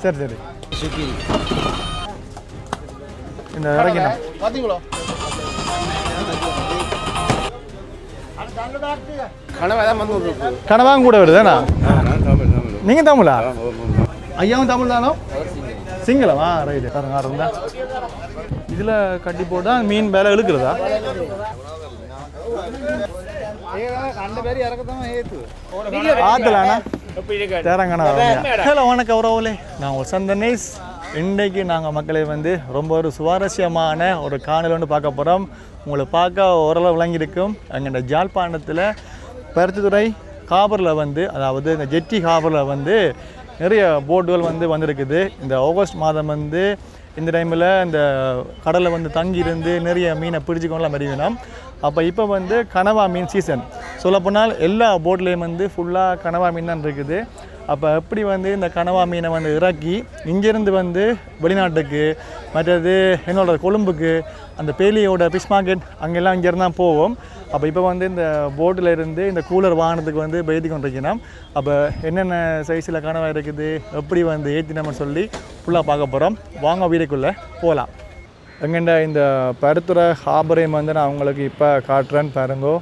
சரி சரி இந்த இறங்கினோம் பார்த்தீங்களோ கனவாங்க கூட வருதுண்ணா நீங்கள் தமிழா ஐயாவும் தமிழ் தானோ சிங்களமா ரைட்டு பாருங்க இருந்தா இதில் கட்டி போட்டால் மீன் வேலை இழுக்கிறதா ஆத்தலாண்ணா தேரங்கண்ணா ஹலோ வணக்கம் உறவுலே நான் உங்கள் சந்தனேஷ். இன்றைக்கு நாங்கள் மக்களை வந்து ரொம்ப ஒரு சுவாரஸ்யமான ஒரு காணொளி ஒன்று பார்க்க போகிறோம். உங்களை பார்க்க ஓரளவு விளங்கியிருக்கும். எங்கள்ட ஜாழ்ப்பாணத்தில் பருத்தித்துறை காபரில் வந்து அதாவது இந்த ஜெட்டி காபரில் வந்து நிறைய போட்டுகள் வந்து வந்திருக்குது. இந்த ஆகஸ்ட் மாதம் வந்து இந்த டைமில் இந்த கடலில் வந்து தங்கியிருந்து நிறைய மீனை பிடிச்சிக்கொள்ளலாம் மறிவினோம். அப்போ இப்போ வந்து கனவா மீன் சீசன். சொல்லப்போனால் எல்லா போட்லேயும் வந்து ஃபுல்லாக கனவா மீன் தான் இருக்குது. அப்போ எப்படி வந்து இந்த கனவா மீனை வந்து இறக்கி இங்கேருந்து வந்து வெளிநாட்டுக்கு மற்றது என்னோட கொழும்புக்கு அந்த பேலியோட ஃபிஷ் மார்க்கெட் அங்கெல்லாம் இங்கேருந்து தான் போவோம். அப்போ இப்போ வந்து இந்த போட்டில் இருந்து இந்த கூலர் வாகனத்துக்கு வந்து ஏற்றி கொண்டிருக்கணும். அப்போ என்னென்ன சைஸில் கனவா இருக்குது எப்படி வந்து ஏற்றினோம்னு சொல்லி ஃபுல்லாக பார்க்க போகிறோம். வாங்க வீடுக்குள்ளே போகலாம். எங்கண்ட இந்த பருத்துறை ஹாபரையும் வந்து நான் உங்களுக்கு இப்போ காட்டுறேன்னு பாருங்கோ.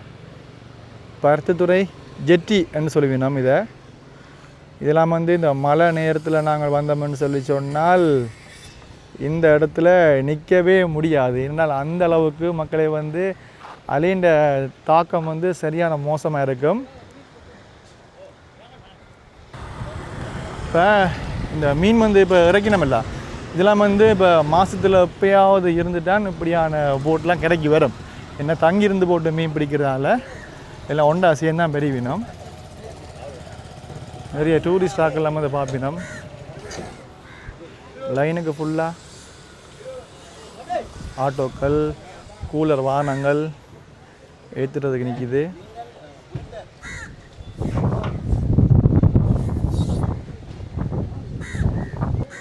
பருத்தித்துறை ஜெட்டி என்று சொல்லுவீங்க. இதெல்லாம் வந்து இந்த மழை நேரத்தில் நாங்கள் வந்தோம்னு சொல்லி சொன்னால் இந்த இடத்துல நிற்கவே முடியாது. இருந்தால் அந்த அளவுக்கு மக்களை வந்து அலைண்ட தாக்கம் வந்து சரியான மோசமாக இருக்கும். இப்போ இந்த மீன் வந்து இப்போ இறக்கினோமில்ல, இதெல்லாம் வந்து இப்போ மாதத்தில் எப்பயாவது இருந்துட்டான் இப்படியான போட்லாம் கிடைக்கி வரும். என்ன தங்கியிருந்து போட்டு மீன் பிடிக்கிறதால எல்லாம் ஒண்டா சேர்ந்தான் பெரியவினோம். நிறைய டூரிஸ்ட் ஆக்கெல்லாம் வந்து பார்ப்பினோம். லைனுக்கு ஃபுல்லாக ஆட்டோக்கள் கூலர் வாகனங்கள் ஏற்றுறதுக்கு நிற்கிது.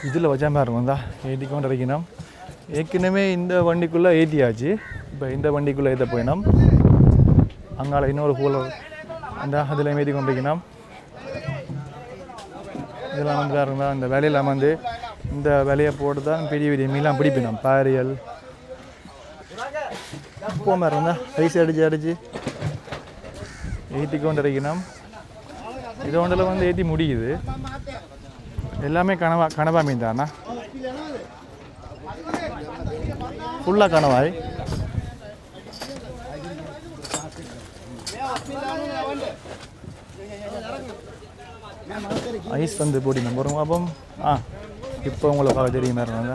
இதில் வச்சா மாதிரி இருக்கும் தான் ஏற்றிக்கொண்டு இறக்கினோம். ஏற்கனவே இந்த வண்டிக்குள்ளே ஏற்றியாச்சு. இப்போ இந்த வண்டிக்குள்ளே ஏற்ற போயினோம். அங்கால இன்னொரு கூலர் அந்த அதில் ஏற்றி கொண்டிருக்கணும். இதெல்லாம் வந்து இருந்தால் இந்த வேலையெல்லாம் வந்து இந்த வேலையை போட்டு தான் பெரிய பெரிய மீன்லாம் பிடிப்பினோம். பாரியல் இப்போ மாதிரி இருந்தால் ஐஸ் அடித்து ஏற்றி கொண்டு இறக்கணும். இது ஒன்றில் வந்து ஏற்றி முடியுது. எல்லாமே கனவா மீன் தானா ஃபுல்லாக கனவாய். ஐஸ் வந்து போட்டிங்க போகிறோம். அப்போ இப்போ உங்களை பார்க்க தெரியுமா இருந்தாங்க.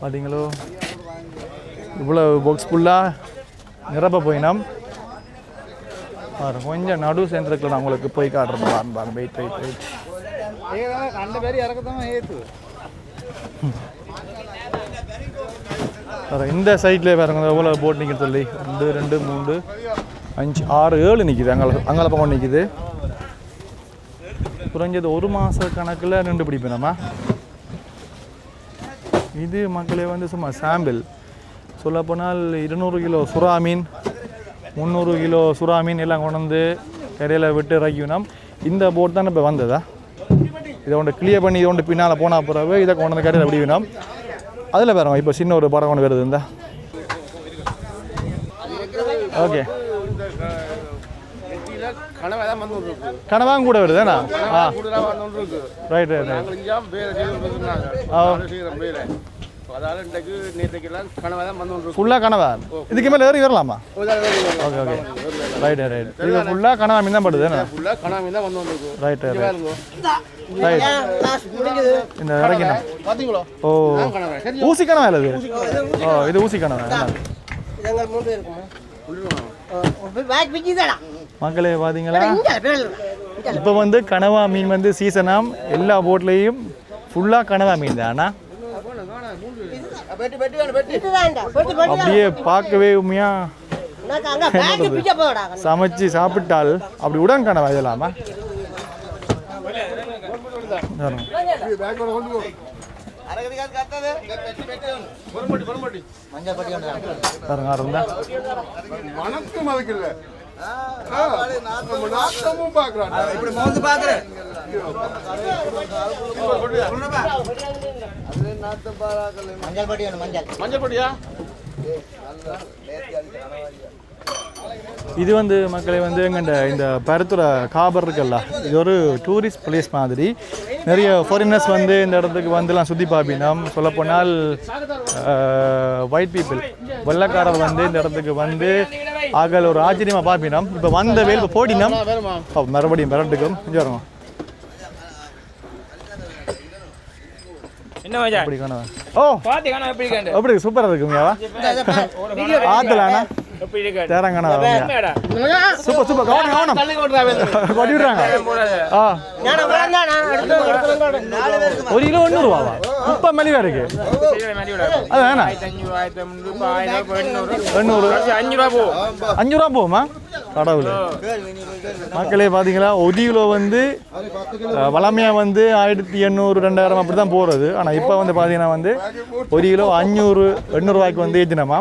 பார்த்தீங்களோ இவ்வளோ பாக்ஸ் ஃபுல்லாக நிரப்ப போயினோம். கொஞ்சம் நடு சென்டருக்குள்ள நான் உங்களுக்கு போய் காட்டுறேன். பாருங்க வெயிட் வெயிட் வெயிட் அந்த பேர் இறக்கத்தான் ஏற்று இந்த சைட்லேயே பாருங்க எவ்வளோ போட் நிற்கிது சொல்லி 1 2 3 5 6 7 நிற்கிது. அங்கே பக்கம் நிற்கிது. குறைஞ்சது 1 மாத கணக்கில் 2 பிடிப்பேன். இது மக்களே வந்து சும்மா சாம்பிள். சொல்லப்போனால் 200 கிலோ சுறா மீன் 300 கிலோ சுறா மீன் எல்லாம் கொண்டு வந்து கரையில் விட்டு இறக்கினோம். இந்த போட் தான் இப்போ வந்ததா. இதை ஒன்று கிளியர் பண்ணி இதை ஒன்று பின்னால் போனால் பிறகு இதை கொண்டு வந்து கரையில் விடுவினோம். அதில் பாருங்க இப்போ சின்ன ஒரு படம் கொண்டு வருது இருந்தா. ஓகே கனவாங்க கூட வருதுண்ணா. ரைட் ரைட் ஃபுல்லாக கனவா. இதுக்கு மேலே ஏறி வரலாமா? Okay okay right right. இது ஃபுல்லாக கனவா மீன் தான் படுது. Right right right. இந்த இறக்கினா ஓ ஊசி கனவா இல்லை இது? ஓ இது ஊசி கனவா. மக்களே பார்த்தீங்களா, இப்போ வந்து கனவா மீன் வந்து சீசனாம். எல்லா போட்லேயும் ஃபுல்லாக கனவா மீன் தான். ஆனால் அப்படியே பார்க்கவே உண்மையா சமைச்சு சாப்பிட்டால் அப்படி உடன் கனவா இதெல்லாமா. பாருங்க இருந்தா வணக்கம் அதுக்கு இல்லை நாட்டமும் பார்க்குறான் இப்படி மோந்து பார்க்குறேன் மஞ்சள் பட்டி வேணும் மஞ்சள் பட்டியா இது வந்து மக்களை வந்து எங்கள்ட இந்த பருத்துறை காபர் இருக்குல்ல இது ஒரு டூரிஸ்ட் பிளேஸ் மாதிரி நிறைய ஃபாரினர்ஸ் வந்து இந்த இடத்துக்கு வந்துலாம் சுற்றி பார்ப்பினோம் சொல்லப்போனால் ஒயிட் பீப்புள் வெள்ளக்காரர் வந்து இந்த இடத்துக்கு வந்து ஆகல ஒரு ஆச்சரியமாக பார்ப்பினோம் இப்போ வந்த வேல் போட்டினோம் மறுபடியும் மிரட்டுக்கும் கொஞ்சம் வரும் ஓ அப்படி சூப்பராக இருக்குமியாவா ஆத்தலாண்ணா தேரங்கண்ணா சூப்பர் சூப்பர் கவனம் கொட்டி விடுறாங்க ஒரு கிலோ 100 ரூபாவா இப்போ மலிவா இருக்கு அது வேணா 5 ரூபா போகுமா கடவுள் மக்களே பார்த்தீங்களா ஒரு கிலோ வந்து வளமையாக வந்து 1800 2000 அப்படி தான் போகிறது ஆனால் இப்போ வந்து பார்த்தீங்கன்னா வந்து ஒரு கிலோ 500 ரூபாய்க்கு வந்து ஏற்றினமா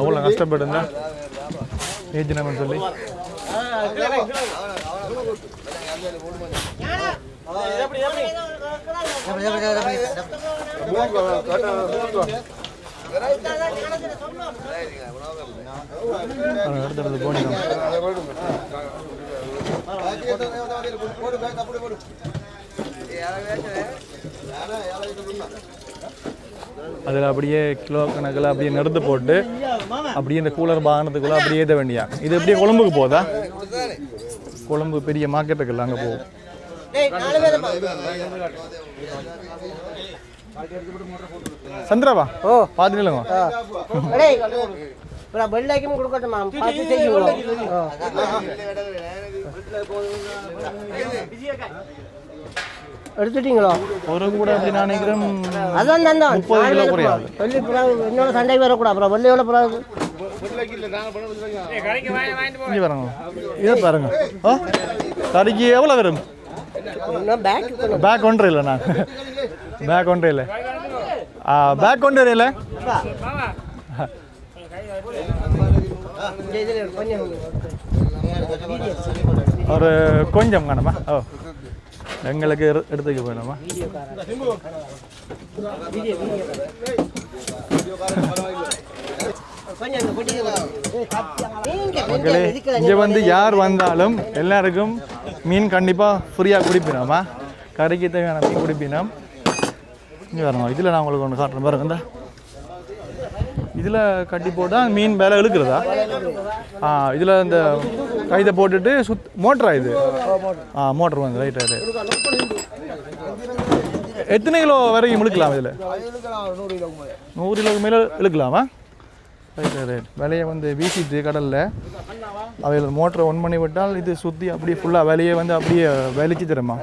அவ்வளோ கஷ்டப்பட்டு இருந்தேன் ஏற்றினமான்னு சொல்லி எடுத்து போனிடும் அதில் அப்படியே கிலோ கணக்கில் அப்படியே நெடுத்து போட்டு அப்படியே இந்த கூலர் வாகனத்துக்குள்ளே அப்படியே ஏற்ற வேண்டியா இது அப்படியே கொழும்புக்கு போதா கொழும்பு பெரிய மார்க்கெட்டுக்குள்ள அங்கே போகும் சந்திராவா ஓ பார்த்துக்கலங்க வெள்ளைக்கும் கொடுக்கட்டுமா பார்த்து செய்யுங்க எடுத்துட்டீங்களோ ஒரு கூட அப்படி நான் நினைக்கிறேன் அதான் தான் 30 கிலோ குறையாது வெள்ளி புறாவு என்னோட சண்டை வரக்கூடாது அப்புறம் வெள்ளையோட புறாவு இங்கே பாருங்க இதை பாருங்க ஓ கடைக்கு எவ்வளோ வரும் பேக் ஒன்றரை இல்லை நான் பேக் ஒன்றரை இல்லை பேக் ஒன்றரை இல்லை ஒரு கொஞ்சம் காணுமா ஓ எங்களுக்கு எடுத்துக்க போயிடலாமா மக்களே இங்கே வந்து யார் வந்தாலும் எல்லாருக்கும் மீன் கண்டிப்பாக ஃப்ரீயாக குடிப்பினோமா கறிக்கு தேவையான மீன் குடிப்பினோம் இங்கே வரணும் இதில் நான் உங்களுக்கு ஒன்று காட்டுறேன் பாருங்க இந்த இதில் கட்டி போட்டால் மீன் வேலை இழுக்கிறதா இதில் இந்த கைதை போட்டுட்டு மோட்டரா இது மோட்டர் வந்து ரைட் ரைட்டு எத்தனை கிலோ வரைக்கும் இழுக்கலாம் இதில் 100 கிலோக்கு மேலே இழுக்கலாமா ரைட் ரைட் விலையை வந்து வீசிட்டு கடலில் அவையில் மோட்டரை ஒன் பண்ணி விட்டால் இது சுற்றி அப்படியே ஃபுல்லாக விலையை வந்து அப்படியே வெளிச்சு தருமா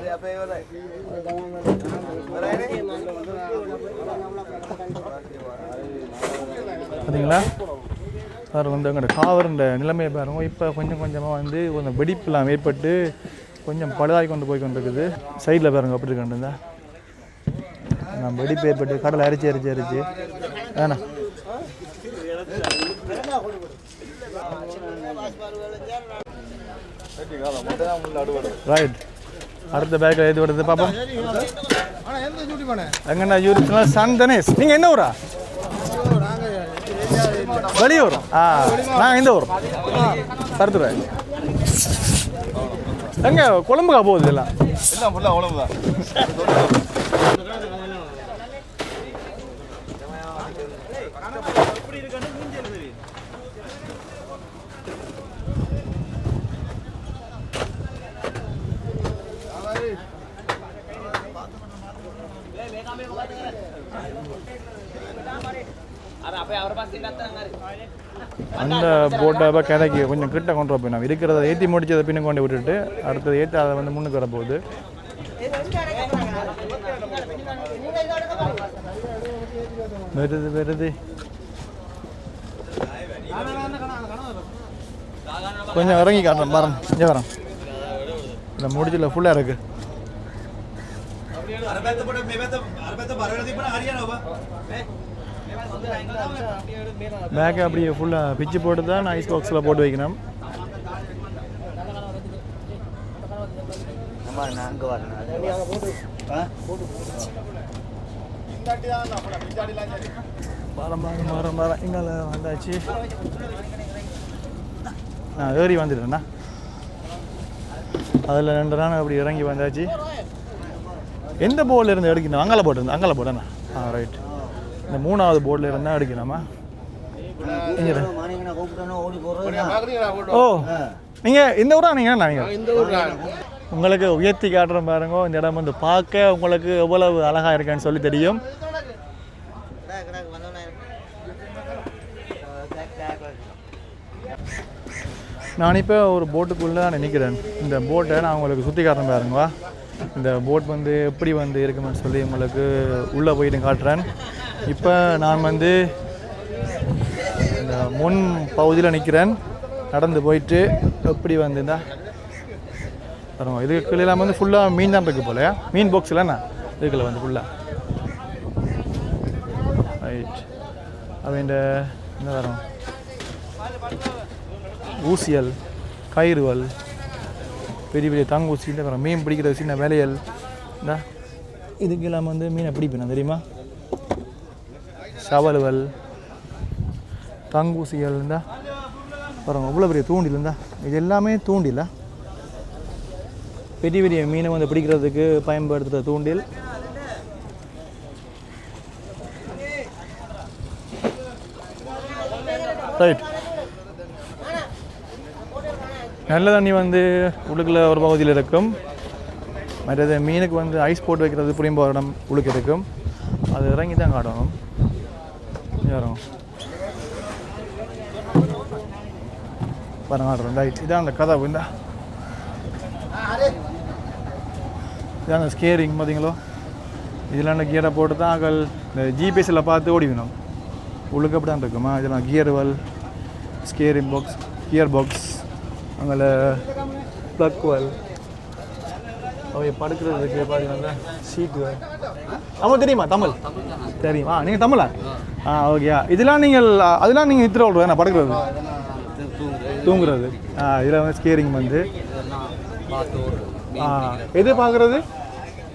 பார்த்தீங்களா சார் வந்து அங்கே காவருண்ட நிலைமையை பாருங்க இப்போ கொஞ்சம் கொஞ்சமாக வந்து கொஞ்சம் வெடிப்புலாம் ஏற்பட்டு கொஞ்சம் பழுதாகி கொண்டு போய் கொண்டு இருக்குது சைடில் பாருங்க அப்படி இருக்கின்றா நான் வெடிப்பு ஏற்பட்டு கடலை அரிச்சு வேணா ரைட் அடுத்த பேக்கில் எது வருது பார்ப்போம் எங்கண்ணா யூரிப்னா சன் தனேஷ் நீங்கள் என்ன ஊரா வெளியூர் நாங்கள் இந்த ஊர் பருத்துறை எங்க கொழம்புக்கா போகுது எல்லாம் ஃபுல்லாக கொழம்பு தான் அந்த போட்டை கதைக்கு கொஞ்சம் கிட்ட கொண்டு வர போய் இருக்கிறத ஏற்றி முடிச்சதை பின்ன கொண்டு விட்டுட்டு அடுத்தது ஏற்றி அதை வந்து முன்னுக்கு வர போகுது வருது கொஞ்சம் இறங்கி காட்டுறேன் பாருங்க இங்கே வரேன் இந்த முடிச்சில் ஃபுல்லாக இருக்குது பேக்கை அப்படியே ஃபுல்லாக பிச்சு போட்டு தான் ஐஸ் பாக்ஸில் போட்டு வைக்கணும். மரம் இங்கால வந்தாச்சு. நான் ஏறி வந்துட்டேண்ணா. அதில் 2 நாள் அப்படி இறங்கி வந்தாச்சு. எந்த போர்டில் இருந்து எடுக்கணும்? அங்கால போட்டுருந்தேன். அங்கால போட்டேண்ணா. ரைட். இந்த 3வது போர்டில் இருந்தால் எடுக்கணுமா? ஓ, நீங்கள் இந்த ஊரா? நீங்கள் உங்களுக்கு உயர்த்தி காட்டுறேன் பாருங்க. இந்த இடம் வந்து பார்க்க உங்களுக்கு எவ்வளவு அழகாக இருக்குன்னு சொல்லி தெரியும். நான் இப்போ ஒரு போட்டுக்குள்ளே நான் நிற்கிறேன். இந்த போட்டை நான் உங்களுக்கு சுற்றி காட்டுறேன் பாருங்க. இந்த போட் வந்து எப்படி வந்து இருக்குமென்னு சொல்லி உங்களுக்கு உள்ளே போயிட்டு காட்டுறேன். இப்போ நான் வந்து இந்த முன் பகுதியில் நிற்கிறேன். நடந்து போயிட்டு எப்படி வந்துருந்தா பாருங்க. இதுக்கு எல்லாம் வந்து ஃபுல்லாக மீன் தான் இருக்குது போலையா? மீன் பாக்ஸ் இல்லைண்ணா இதுக்குள்ள வந்து ஃபுல்லாக. ரைட். அவன் இந்த என்ன வரும்? ஊசியல், கயிறுவல், பெரிய பெரிய தங்கூசி, இந்த மீன் பிடிக்கிற சின்ன வேலையல். இந்த இதுக்கு இல்லாமல் வந்து மீனை பிடிப்பேன் தெரியுமா? சவலுவல், தங்கூசிகள் இருந்தா பாருங்க. அவ்வளோ பெரிய தூண்டில் இருந்தா. இது எல்லாமே தூண்டில். பெரிய பெரிய மீனை வந்து பிடிக்கிறதுக்கு பயன்படுத்துகிற தூண்டில். ரைட். நல்ல தண்ணி வந்து உள்ளுக்குள்ள ஒரு பகுதியில் இருக்கும். மற்றது மீனுக்கு வந்து ஐஸ் போட்டு வைக்கிறது புரியும் போகிற இடம் உள்ளுக்கு இருக்கும். அது இறங்கி தான் காட்டணும். யாரும் பாருங்க ஆடுறோம். ரைட். இதான் அந்த கதை. இதான் அந்த ஸ்கேரிங் பார்த்தீங்களோ? இதில் அந்த கியரை போட்டு தான் ஆக்கள் இந்த ஜிபிஎஸ்சில் பார்த்து ஓடிக்கணும். உள்ளுக்கு அப்படி தான் இருக்குமா? இதெல்லாம் கியர்வல், ஸ்கேரிங் பாக்ஸ், கியர் பாக்ஸ், அங்கே ப்ளக்வல், அவை படுக்கிறதுக்கு பார்த்தீங்கன்னா சீட்டு. ஆமாம் தெரியுமா? தமிழ் தெரியுமா? நீங்கள் தமிழா? ஓகேயா. இதெல்லாம் நீங்கள் அதெல்லாம் நீங்கள் இத்திர விட்றது என்ன படுக்கிறது தூங்குறது. இதில் வந்து ஸ்கேரிங் வந்து எது பார்க்குறது?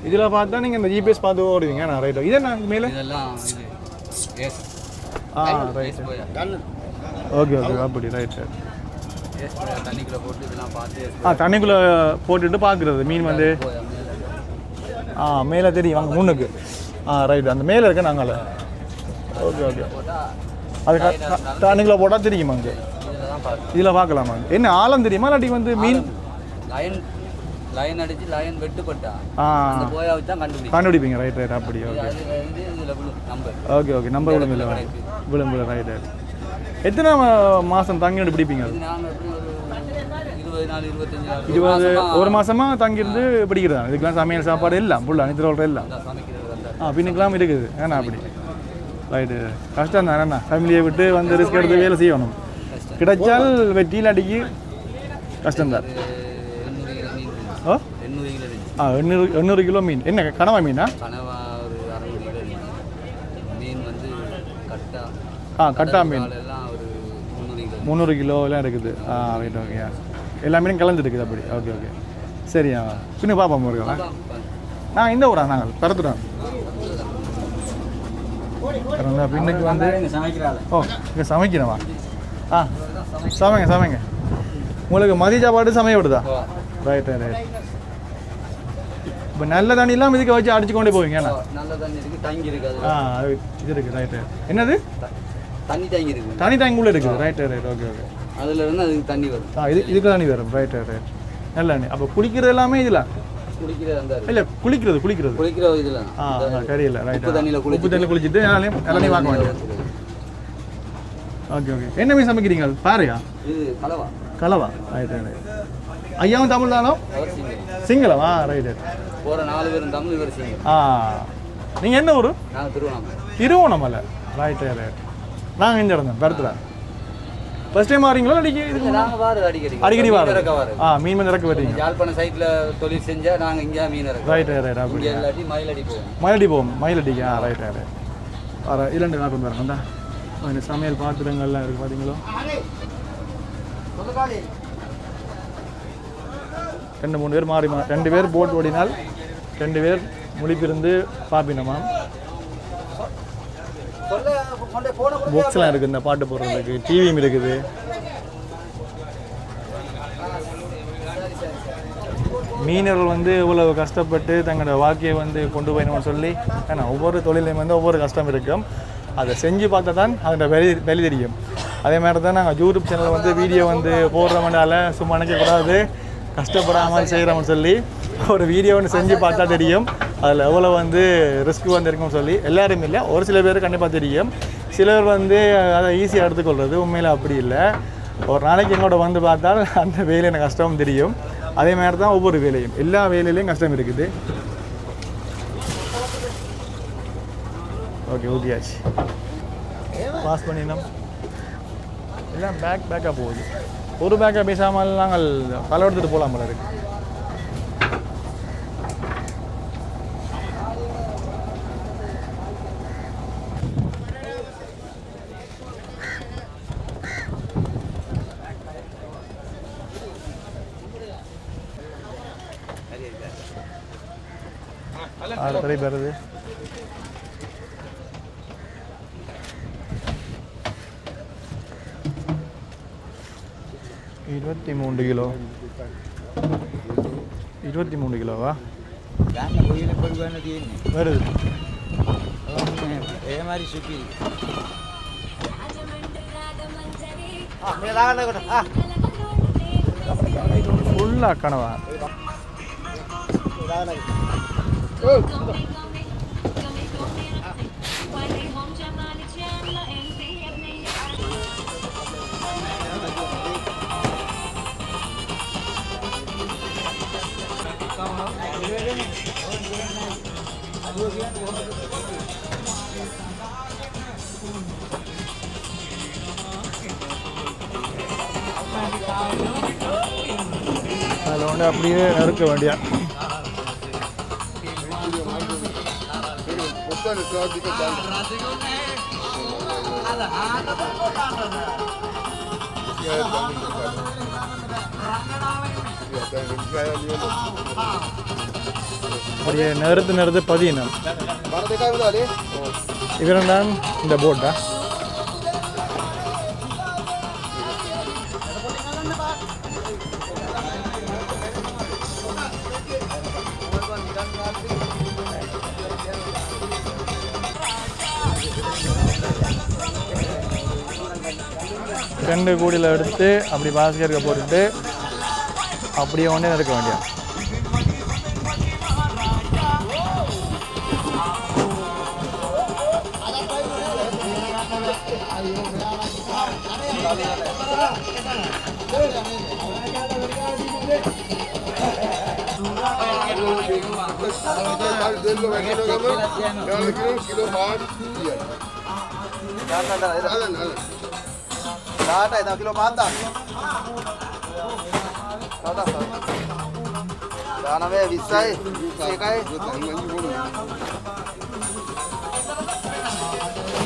இதில் பார்த்தா நீங்கள் இந்த ஜிபிஎஸ் பார்த்து ஓடுவீங்க. நான் ரைட்டோ. இது என்ன மேலே? ரைட். Okay okay. அப்படி ரைட் ரைட். தண்ணிக்குள்ளே போட்டுட்டு பார்க்குறது மீன் வந்து மேலே தெரியும் அங்கே முன்னுக்கு. ரைட். அந்த மேலே இருக்க நாங்கள். Okay okay. அது தண்ணிக்குள்ளே போட்டால் தெரியுமா? அங்கே இதில் பார்க்கலாமா? என்ன ஆழம் தெரியுமா? இல்லாட்டி வந்து மீன் லைன் அடிச்சு லைன் வெட்டுப்பட்டா அந்த போயா வச்சு தான் கண்டுபிடிப்பீங்க. Right right. அப்படி ஓகே ஓகே ஓகே. நம்பர் விளம்பல விளம்பல. Right right. எத்தனை மாதம் தங்கி பிடிப்பீங்க? 20 ஒரு மாதமாக தங்கியிருந்து பிடிக்கிறதா? இதுக்கெல்லாம் சமையல் சாப்பாடு எல்லாம் ஃபுல்லாக அனைத்து ரோல் எல்லாம் பின்னுக்கெல்லாம் இருக்குது. ஏன்னா அப்படி ரைட்டு. கஷ்டம் தான். என்னண்ணா ஃபேமிலியை விட்டு வந்து ரிஸ்க் எடுத்து வேலை செய்யணும். கிடைச்சால் வெட்டியில் அடிக்கி கஷ்டம்தான். ஓ 800 கிலோ மீன். என்ன கனவா மீனா? கட்டா மீன் 300 கிலோ எல்லாம் இருக்குது. Right okay. எல்லா மீனும் கலந்து இருக்குது அப்படி. Okay okay. சரியா. பின்ன பார்ப்போம் இருக்கா? நான் இந்த ஊரா? நாங்கள் பரத்துறோம். பின்னுக்கு வந்து ஓ இங்கே சமைக்கிறவா? சமைங்க சமைங்க. உங்களுக்கு மதிய சாப்பாடு சமைய விடுதா? Right right. இப்போ நல்ல தண்ணியெல்லாம் இதுக்கு வச்சு அடிச்சு கொண்டே போவீங்க. நல்ல தண்ணி இருக்கு, டேங்க் இருக்கு. இது இருக்குது. ரைட். என்னது? தண்ணி டேங்க் இருக்கு. தண்ணி டேங்க் உள்ள இருக்குது. Right right. Okay okay. அதுல இருந்து அதுக்கு தண்ணி வரும். இதுக்கு தண்ணி வரும். Right right. நல்ல தண்ணி. அப்போ குடிக்கிறது எல்லாமே இதில்? குடிக்கிறது அந்த இல்லை குளிக்கிறது இதில் கரையில். ரைட். உப்பு தண்ணியில் குளிச்சுட்டு எல்லாமே வாங்க வேண்டியது. Okay okay. என்ன மீன் சமைக்கிறீங்க? பாறையா? இது கலவா. Right right. ஐயாவும் தமிழ் தானோ? சிங்களமா? Right right. போகிற 4 பேரும் தமிழ், இவர் சிங்களம். நீங்கள் என்ன ஊர்? நாங்கள் திருவண்ணாமலை. திருவண்ணாமலை. Right right. நாங்கள் இந்த இடம் தான் பரத்துறேன். ஃபர்ஸ்ட் டைம் வரீங்களா அடிக்கடி இதுக்கு முன்னாடி? நாங்கள் வாரு அடிக்கடி அடிக்கடி மீன் இறக்க வாரு. மீன் வந்து இறக்க வரீங்க. யாழ்ப்பாணம் சைட்டில் தொழில் செஞ்சால் நாங்கள் இங்கே மீன் இறக்க ரைட் ரைட் அப்படி இங்கே இல்லாட்டி மயிலடி போவோம். மயிலடி போவோம். மயிலடிக்கு ரைட் ரைட் வர இரண்டு காப்பம் பாருங்க அந்த இந்த சமையல் பாத்திரங்கள்லாம் இருக்குது பார்த்தீங்களோ. 2-3 பேர் மாறி 2 பேர் போட் ஓடினால் 2 பேர் முழிப்பிருந்து பார்ப்பினோமா. புக்ஸ்லாம் இருக்குது இந்த பாட்டு போடுறதுக்கு. டிவியும் இருக்குது. மீனவர்கள் வந்து இவ்வளவு கஷ்டப்பட்டு தங்களோட வாழ்க்கையை வந்து கொண்டு போயணும்னு சொல்லி ஏன்னா ஒவ்வொரு தொழிலையும் வந்து ஒவ்வொரு கஷ்டம் இருக்கும். அதை செஞ்சு பார்த்தா தான் அதோட வெளி தெரியும். அதே மாதிரி தான் நாங்கள் யூடியூப் சேனலில் வந்து வீடியோ வந்து போடுறவனால சும்மா நினைக்கக்கூடாது, கஷ்டப்படாமல் செய்கிறோம்னு சொல்லி ஒரு வீடியோ ஒன்று செஞ்சு பார்த்தா தெரியும் அதில் எவ்வளோ வந்து ரிஸ்க் வந்து இருக்குன்னு சொல்லி. எல்லாரும் இல்லை, ஒரு சில பேர் கண்டிப்பாக தெரியும். சிலர் வந்து அதை ஈஸியாக எடுத்துக்கொள்வது. உண்மையில் அப்படி இல்லை. ஒரு நாளைக்கு எங்களோட வந்து பார்த்தால் அந்த வேலையில் கஷ்டம் தெரியும். அதே மாதிரி தான் ஒவ்வொரு வேலையும், எல்லா வேலையிலையும் கஷ்டம் இருக்குது. ஓகே ஊட்டியாச்சு, பாஸ் பண்ணினோம். எல்லாம் பேக்காக போகுது. ஒரு பேக்காக பேசாமல் நாங்கள் பல எடுத்துகிட்டு போகலாம் போல இருக்கு. ஆறு வருது. இருபத்தி 23 கிலோ. 23 கிலோவா வருது. ஃபுல்லாக கனவா அதில் வந்து அப்படியே நறுக்க வேண்டியா. அப்படியே நிறுத்து பதியணும். இவரெல்லாம் இந்த போட்டா ரெண்டு கூடையில் எடுத்து அப்படி பாஸ்கெட்டுக்கு போட்டுட்டு அப்படியே ஒன்றே இருக்க வேண்டிய. kilo patah. Dana be visai, sekai.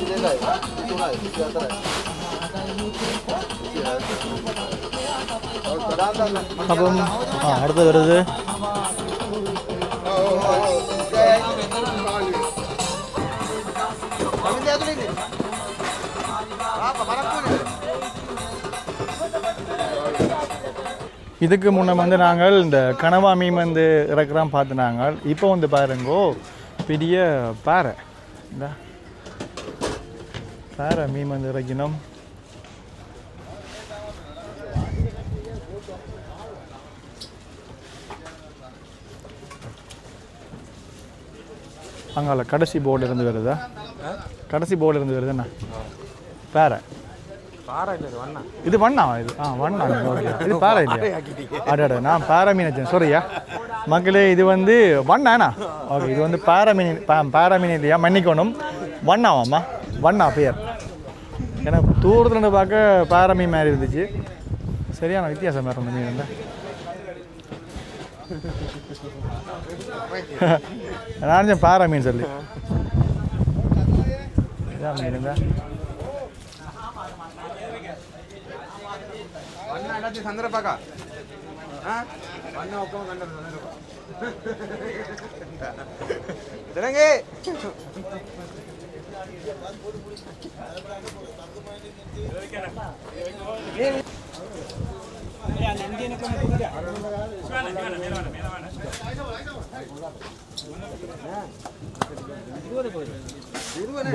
Ini lai, itu lai, jatuh lai. അപ്പം അടുത്ത വരുന്നത് இதுக்கு முன்னே வந்து நாங்கள் இந்த கனவா மீன் வந்து இறக்குறோம் பார்த்து நாங்கள். இப்போ வந்து பாருங்கோ பெரிய பாறை, இந்த பாறை மீன் வந்து இறக்கினோம். அங்கால கடைசி போர்டில் இருந்து வருதா? கடைசி போர்டில் இருந்து வருதுண்ணா பாறை. இது வண்ணா, இது வண்ணா. ஓகே, இது பாறை இல்லையா? அட நான் பாறை மீன் வச்சேன், சாரியா மக்களே. இது வந்து வண்ணாண்ணா. ஓகே, இது வந்து பாறை மீன் இல்லையா, மன்னிக்கணும். வண்ணாவாம்மா, வண்ணா பேர். ஏன்னா தூரத்துல இருந்து பார்க்க பாறை மீன் மாதிரி இருந்துச்சு. சரியான வித்தியாசம் வேறு அந்த மீன் இருந்தால். நான் பாறை மீன் சொல்லி இதான் மீன் இருந்தா.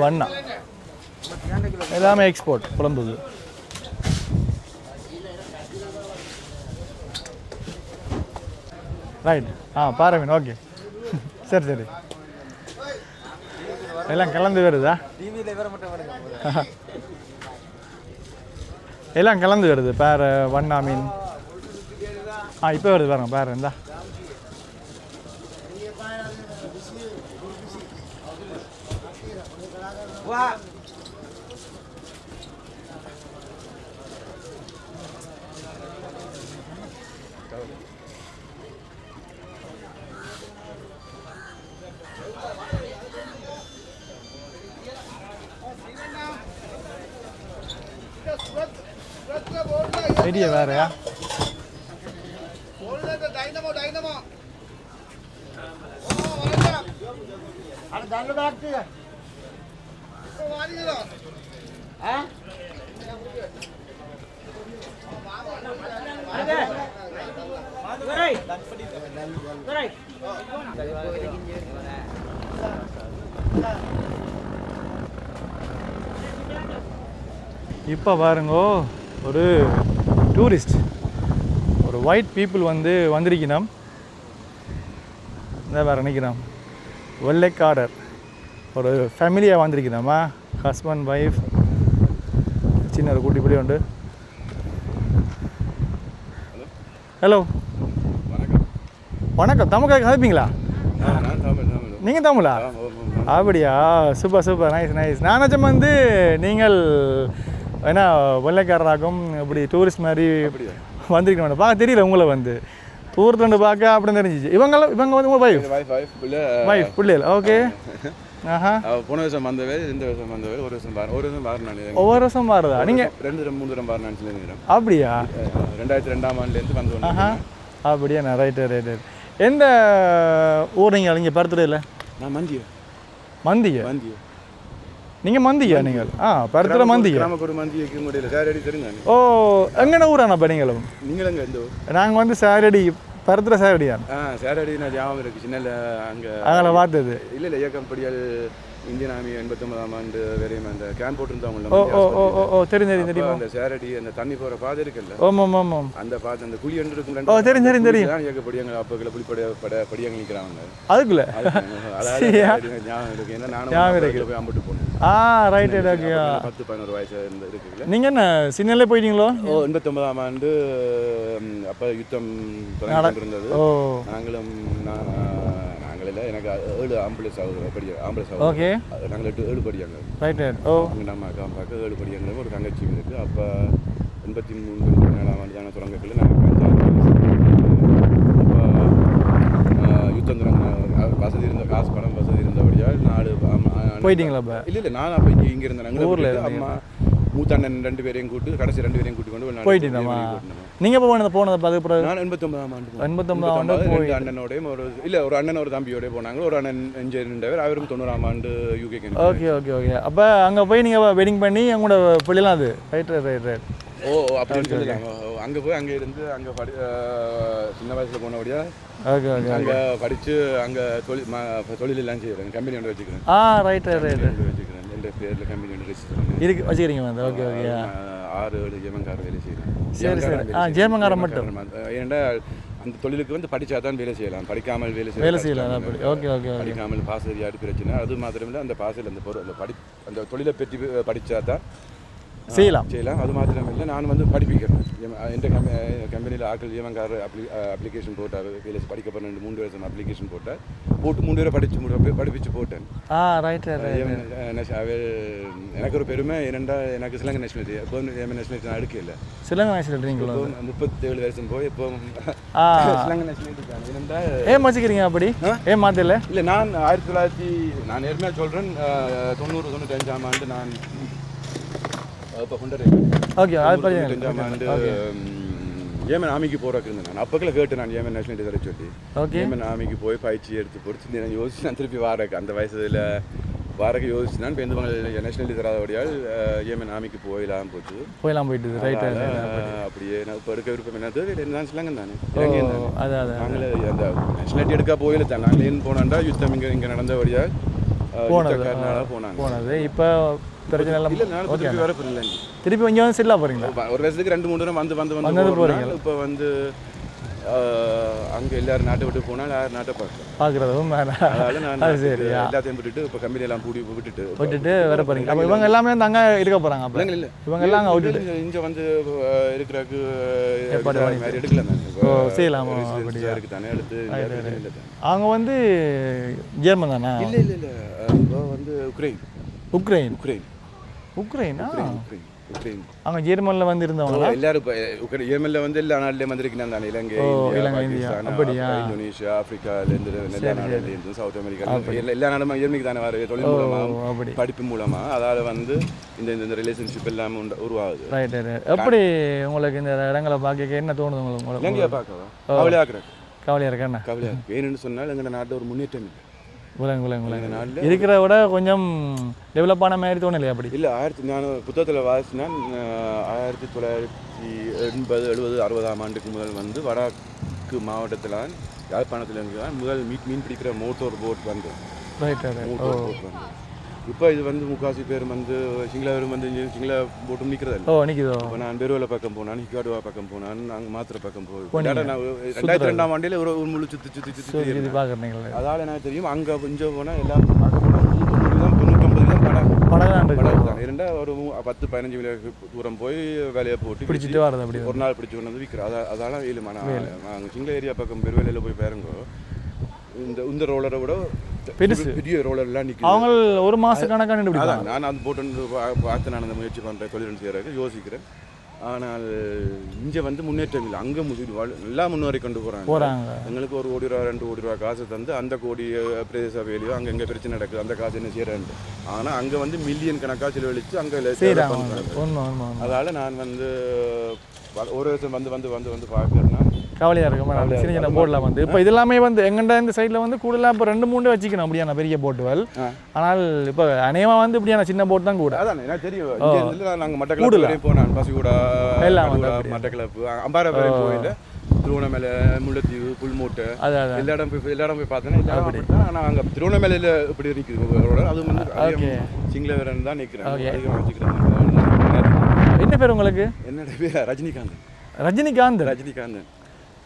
வண்ணா எல்லாமே எக்ஸ்போர்ட் குழம்புது. ரைட். பாறை மீன். ஓகே, சரி சரி. எல்லாம் கலந்து வருதா? எல்லாம் கலந்து வருது. பாறை வண்ணா மீன். இப்போ வருது பாருங்க. பாறை இருந்தா ஐடியா வேறயா? இப்போ பாருங்கோ, ஒரு டூரிஸ்ட், ஒரு ஒயிட் பீப்புள் வந்திருக்கணும். இந்த வேறு நினைக்கிறோம் வெள்ளைக்காரர் ஒரு ஃபேமிலியாக வந்திருக்கணுமா, ஹஸ்பண்ட் ஒய்ஃப், சின்ன ஒரு குட்டி பிள்ளை உண்டு. ஹலோ, வணக்கம். தமிழ் கதைப்பீங்களா? நீங்கள் தமிழா? அப்படியா, சூப்பர் சூப்பர், நைஸ் நைஸ். நானாச்சும் நீங்கள் ஏன்னா வெள்ளைக்காரராகும் இப்படி டூரிஸ்ட் மாதிரி வந்திருக்கணும். பார்க்க தெரியல உங்களை தூரத்துண்டு பார்க்க அப்படின்னு தெரிஞ்சிச்சு. இவங்க உங்கள் வைஃப் பிள்ளைகள். ஓகே. போன வருஷம் வந்தவே, இந்த வருஷம் வந்தவே, ஒரு வருஷம் பாருனாலே. ஒவ்வொரு வருஷம் பாருதா? நீங்கள் 2-3 தரம் பாருனான்னு சொல்லி. அப்படியா? 2002ஆம் ஆண்டுலேருந்து வந்து. அப்படியா? ரைட்டு. எந்த ஊர் நீங்கள் இங்கே பருத்துறையில்? நான் மந்தியா. மந்தியா? நீங்கள் மந்தியா? நீங்கள் பருத்துறை மந்தியா? கிராமப்புற மந்தியக்கு முடியல. சாரடி தெரியுங்க. ஓ, எங்கன ஊராண்ணா? நீங்களும்? நீங்களும் எங்கே? இந்த நாங்கள் சாரடி, பருத்துறை சாரடியா? சாரடி நான் ஞாபகம் இருக்குது. சின்ன அங்கே பார்த்தது இல்லை இயக்கம் படியால் இந்தியன் ஆர்மி 89ஆம் ஆண்டு வரையும் அந்த கேம்ப் போட்டுருந்தவங்க. ஓ தெரியும். அந்த சேரடி அந்த தண்ணி போகிற பாதை இருக்குல்ல, அந்த பாதை, அந்த குழி ஒன்று இருக்கும். தெரியும். இயக்கப்படியாங்க அப்போக்கில் படியாங்க நிற்கிறாங்க அதுக்குள்ள. ஞாபகம் இருக்கு. ஏன்னா நானும் போய் அம்பிட்டு போனேன். ரைட். 10-11 வயசு இருக்குல்ல. நீங்கள் என்ன சின்னலே போயிட்டீங்களோ? 89ஆம் ஆண்டு அப்போ யுத்தம் தொடங்கி இருந்தது. நாங்களும் இல்லை, எனக்கு 7 ஆம்பளை சகோதரர். ஓகே. நாங்கள் 7 படியாங்க. ரைட். நம்ம அக்காம்பாக்கு 7 படியாங்க. ஒரு தங்கச்சி இருக்குது. அப்போ 83-84ஆம் ஆண்டு தானே தொடங்கக்குள்ள நாங்கள் 5 அப்போ யுத்தம் வசதி இருந்த பணம் வசதி இருந்தபடியால் 4 போயிட்டீங்களா? இல்லை, நான் அப்போ இங்கே இருந்தேன். நாங்கள் ஊரில் அம்மா மூத்தண்ணன் 2 பேரையும் கூட்டு, கடைசி 2 பேரையும் கூட்டி கொண்டு போயிட்டீங்களா? நீங்கள் இப்போ போனது அதுக்கு நான் 89ஆம் ஆண்டு 2 அண்ணனோடையும் ஒரு அண்ணன் ஒரு தம்பியோடய போனாங்க. ஒரு அண்ணன் இன்ஜினியர், அவரும் 90ஆம் ஆண்டு யூகே. ஓகே. அப்போ அங்கே போய் நீங்கள் வெட்டிங் பண்ணி அவங்களோட பிள்ளைலாம் அது ரைட். அப்படின்னு சொல்லலாம். அங்கே போய் அங்கே இருந்து அங்கே சின்ன வயசில் போனபடியா அங்கே படித்து அங்கே தொழில் எல்லாம் செய்கிறேன். கம்பெனி ஒன்று வச்சுக்கிறேன். ரைட். வச்சுக்கிறேன். எந்த பேரில் கம்பெனி ஒன்று ரெஜிஸ்டர் வச்சுக்கிறீங்க. ஓகே. 6-7 ஜெர்மன்கார வேலை செய்கிறேன். சரி. ஜெர்மன்காரன் மட்டும்? ஏன்னா அந்த தொழிலுக்கு படித்தா தான் வேலை செய்யலாம், படிக்காமல் வேலை செய்யலாம். அப்படி. ஓகே. படிக்காமல் பாசரியாடு பிரச்சனை. அது மாத்திரமில்லை, அந்த பாசல் அந்த பொருள் அந்த தொழிலை பற்றி படித்தா தான் செய்யலாம். அது மாத்திரம் இல்லை, நான் வந்து படிப்பிக்கிறேன். எந்த கம்பெனியில் ஆக்கள் ஏமங்கார் அப்ளிகேஷன் போட்டார், வேலை படிக்க போகிறேன் 3 வருஷம் அப்ளிகேஷன் போட்டு 3 வரை படிப்பிச்சு போட்டேன். எனக்கு ஒரு பெருமை என்னென்னா, எனக்கு சிலங்க நேஷனாலிட்டி இப்போ நேஷனாலிட்டி நான் எடுக்கல. சிலங்க நேஷனாலிட்டி 37 வருஷம் போய் இப்போ சிலங்க நேஷனாலிட்டி என்னென்னா ஏன் வச்சுக்கிறீங்க அப்படி? ஏன் மாற்றல? இல்லை, நான் 1900 நான் நேர்மையாக சொல்கிறேன், 90-95ஆம் ஆண்டு நான் இப்போ ஓகே, அது 95ஆம் ஆண்டு ஏமன் ஆமிக்கு போகிறக்கு இருந்தேன். நான் அப்போக்கில் கேட்டேன், நான் ஏமன் நேஷனாலிட்டி தர சொல்லி. ஏமன் ஆமிக்கு போய் பயிற்சி எடுத்து பொறுத்து நான் யோசிச்சு நான் திருப்பி வாரக்கு அந்த வயசில் வாரக்கு யோசிச்சு நான் இப்போ எந்த நேஷனாலிட்டி தராதபடியால் ஏமன் ஆமிக்கு போயிட்டு ரைட். அப்படியே நான் இப்போ எடுக்க விருப்பம் என்னது நான் சிலங்க தானே நாங்களே அந்த நேஷனாலிட்டி எடுக்க போயில தான். நாங்கள் ஏன் போனாண்டா யுத்தம் இங்கே நடந்தபடியால் போனது. இப்போ பிரச்சனை இல்லை. திருப்பி வர போகிறீங்களா? திருப்பி இங்கே வந்து செட்டில் போகிறீங்களா? ஒரு வருஷத்துக்கு 2-3 தடவை வந்து போகிறீங்க. இப்போ வந்து அங்கே எல்லாரும் நாட்டை விட்டு போனால் நாட்டை பார்க்குறதும் அதனால நான் எல்லாத்தையும் விட்டுட்டு இப்போ கம்பெனியெல்லாம் விட்டுட்டு வர போகிறீங்க. அப்போ இவங்க எல்லாமே வந்து அங்கே இருக்க போகிறாங்க? அப்போ இல்லை, இவங்க எல்லாம் அங்கே விட்டுட்டு இங்கே வந்து இருக்கிறதுக்கு மாதிரி எடுக்கல தான் செய்யலாமா? இருக்கு தானே எடுத்து. அவங்க வந்து ஜெர்மன் தானே? இல்லை இல்லை இல்லை, இப்போ வந்து உக்ரைனா? அங்கே ஜெர்மனில் வந்து இருந்தவங்க எல்லாரும் இப்போ ஏமனில் வந்து எல்லா நாட்டிலையும் வந்திருக்கேன் தானே. இலங்கை, அப்படியா? இந்தோனேஷியா, ஆப்பிரிக்காலேருந்து எல்லா நாடுலேருந்து சவுத் அமெரிக்கா எல்லா நாடும் ஏமிக்கு தானே வர தொழில் மூலமாக படிப்பு மூலமாக அதால் வந்து இந்த ரிலேஷன்ஷிப் எல்லாமே உருவாகுது. ரைட். எப்படி உங்களுக்கு இந்த இடங்களை பார்க்க என்ன தோணுது உங்களுக்கு? இலங்கையை பார்க்கவா கவலையாக இருக்கேன். வேணும்னு சொன்னால் எங்கள் நாட்டில் ஒரு முன்னேற்றம் இல்லை. இருக்கிற விட கொஞ்சம் டெவலப் ஆன மாதிரி தோணலையா? அப்படி இல்லை. நான் புத்தகத்தில் வாசினேன், 1980-70 ஆண்டுக்கு முதல் வந்து வடக்கு மாவட்டத்தில் யாழ்ப்பாணத்தில் இருந்து தான் முதல் மீன் பிடிக்கிற மோட்டோர் போட் வந்து. இப்போ இது வந்து முக்காசி பேர் வந்து சிங்களவரும் வந்து சிங்கள போட்டும் நிற்கிறதில்ல. நிற்குதோ? இப்போ நான் பெருவலை பக்கம் போனான், ஹிக்காடுவா பக்கம் போனான், நாங்கள் மாத்திரை பக்கம் போய் நான் 2002ஆம் ஆண்டில் ஒரு முழு சுற்றி பார்க்குறீங்களா? அதால் எனக்கு தெரியும். அங்கே கொஞ்சம் போனால் எல்லாம் பார்க்க போனால் 90% தான் இருந்தால் ஒரு 10-15 கிலோமீட்டர் தூரம் போய் வேலையை போட்டு பிடிச்சிட்டு வரது. அப்படி ஒரு நாள் பிடிச்சி கொண்டு வந்து விற்கிறோம். அதால இல்லைம்மா, நாங்கள் சிங்கள ஏரியா பக்கம் பெருவேலையில் போய் பாருங்கோ, இந்த ரோலரை விட பெரிய ரோலர்லாம் நிற்கும். அவங்க ஒரு மாதம் கணக்கான அதான் நான் அந்த போட்டு பார்த்து நான் அந்த முயற்சி பண்ணுறேன், தொழில் செய்கிறதுக்கு யோசிக்கிறேன். ஆனால் இங்கே வந்து முன்னேற்றம் இல்லை. அங்கே நல்லா முன்னேறி கொண்டு போகிறாங்க. எங்களுக்கு 1 கோடி ரூபா 2 கோடி ரூபா காசு தந்து அந்த கோடி பிரதேச வேலையோ அங்கே எங்கே பிரச்சனை நடக்குது, அந்த காசு என்ன செய்கிறேன்ட்டு. ஆனால் அங்கே வந்து மில்லியன் கணக்காக செலவழித்து அங்கே அதால் நான் வந்து ஒரு வருஷம் வந்து பார்க்குறேன்னா கவலையாக இருக்கும். சின்ன சின்ன போட்டில் வந்து இப்போ இதெல்லாமே வந்து எங்கள்கிட்ட இந்த சைடில் வந்து கூடுதலாக இப்போ 2-3 வச்சுக்கணும் அப்படியான பெரிய போட்டுகள். ஆனால் இப்போ அநேகமாக வந்து இப்படியான சின்ன போட்டு தான் கூட. அதான் எனக்கு தெரியும். நாங்கள் மட்டக்கிழப்பு போனோம், பசிகூடா எல்லாம் மட்டக்கிழப்பு அம்பாரா போயிட்டு திருவண்ணாமலை, முல்லைத்தீவு, புல்மூட்டை எல்லா இடம் போய் பார்த்தேன்னா. ஆனால் அங்கே திருவண்ணாமலையில் இப்படி நிற்குது. அது வந்து சிங்கள வீரன் தான் நிற்கிறேன். என்ன பேர் உங்களுக்கு? என்னோட பேர்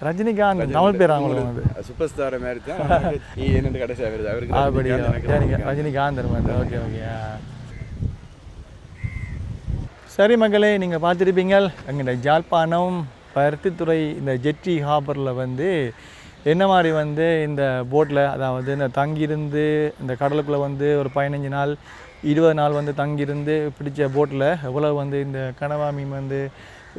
ரஜினிகாந்த் தமிழ் பேர் அவங்களுக்கு வந்து சூப்பர் ஸ்டார் மாதிரி தான். என்னென்ன கடைசியாக வருது அவருக்கு ரஜினிகாந்த். ஓகே. சரி மக்களே, நீங்கள் பார்த்துருப்பீங்க எங்கள்கிட்ட ஜாழ்ப்பாணம் பருத்தித்துறை இந்த ஜெட்டி ஹார்பரில் வந்து என்ன மாதிரி வந்து இந்த போட்டில், அதாவது இந்த தங்கியிருந்து இந்த கடலுக்குள்ளே வந்து ஒரு 15 நாள் 20 நாள் வந்து தங்கியிருந்து பிடிச்ச போட்டில் எவ்வளோ வந்து இந்த கனவா மீன் வந்து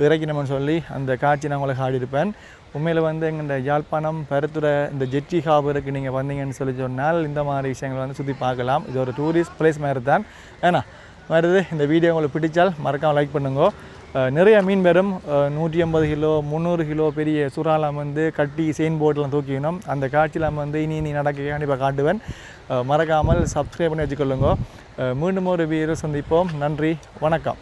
இறக்கணும்னு சொல்லி அந்த காட்சி நான் உங்களுக்கு ஆடிருப்பேன். உண்மையில் வந்து எங்கள் யாழ்ப்பாணம் பருத்துறை இந்த ஜெட்டி ஹார்பருக்கு நீங்கள் வந்தீங்கன்னு சொல்லி சொன்னால் இந்த மாதிரி விஷயங்கள் வந்து சுற்றி பார்க்கலாம். இது ஒரு டூரிஸ்ட் பிளேஸ் மாதிரி தான். ஏன்னா வருது இந்த வீடியோ உங்களுக்கு பிடிச்சால் மறக்காமல் லைக் பண்ணுங்க. நிறைய மீன் வரும். 150 கிலோ 300 கிலோ பெரிய சுறாலாம் வந்து கட்டி செயின் போர்ட்லாம் தூக்கிக்கணும். அந்த காட்சியில் வந்து இனி நடக்க கண்டிப்பாக காட்டுவேன். மறக்காமல் சப்ஸ்கிரைப் பண்ணி வச்சுக்கொள்ளுங்க. மீண்டும் ஒரு வீடியோ சந்திப்போம். நன்றி, வணக்கம்.